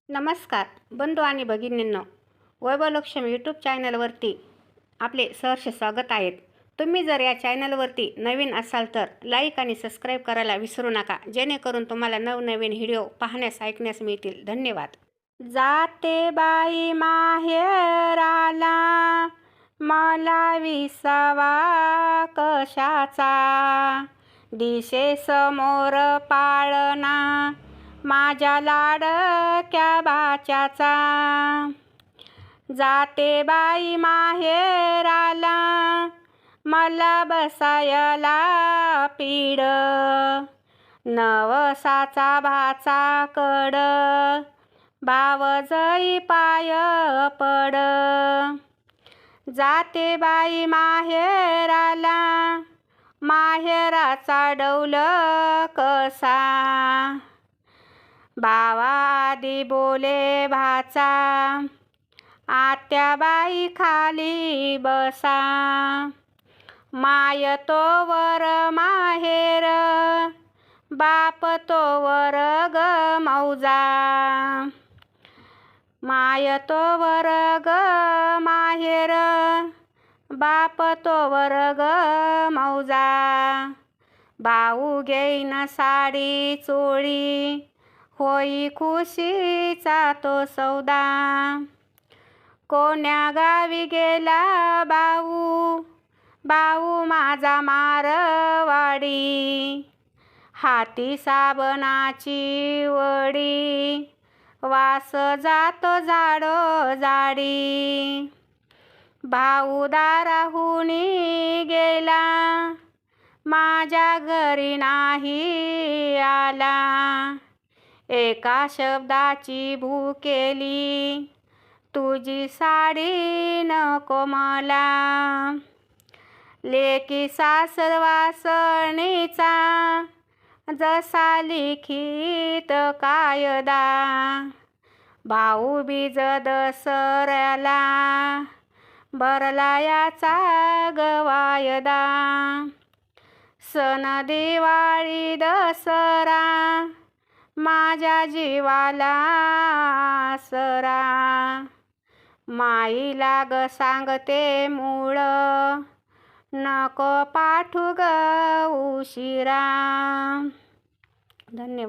नमस्कार बंधू आणि भगिनींनो, वैभवलक्ष्मी यूट्यूब चॅनलवरती आपले सहर्ष स्वागत आहेत. तुम्ही जर या चॅनलवरती नवीन असाल तर लाईक आणि सबस्क्राईब करायला विसरू नका, जेणेकरून तुम्हाला नवनवीन व्हिडिओ पाहण्यास ऐकण्यास मिळतील. धन्यवाद. जाते बाई माहेराला, मला विसावा कशाचा, दिशे समोर पाळणा माझ्या लाडक्या बाच्याचा. जाते बाई माहेराला, मला बसायला पीड, नवसाचा भाचा कड, बावजई पाय पड. जाते बाई माहेराला, माहेराचा डौल कसा, बावा आधी बोले भाचा, आत्याबाई खाली बसा. माय तोवर माहेर, बाप तोवर ग मौजा. माय तोवर ग माहेर, बाप तोवर ग मौजा. भाऊ घेईन साडी चोळी, होई खुशीचा तो सौदा. कोण्या गावी गेला भाऊ, भाऊ माझा मारवाडी, हाती साबणाची वडी, वास जातो जाडो जाडी. भाऊ दाराहुनी गेला, माझ्या घरी नाही आला, एका शब्दाची भूकेली, तुझी साडी नको मला. लेकी सासरवासणीचा, जसा लिखित कायदा, भाऊबीज दसऱ्याला, भरला याचा गवायदा. सण दिवाळी दसरा, माझ्या जीवाला आसरा. माईला ग सांगते मूळ, नको पाठू ग उशिरा. धन्यवाद.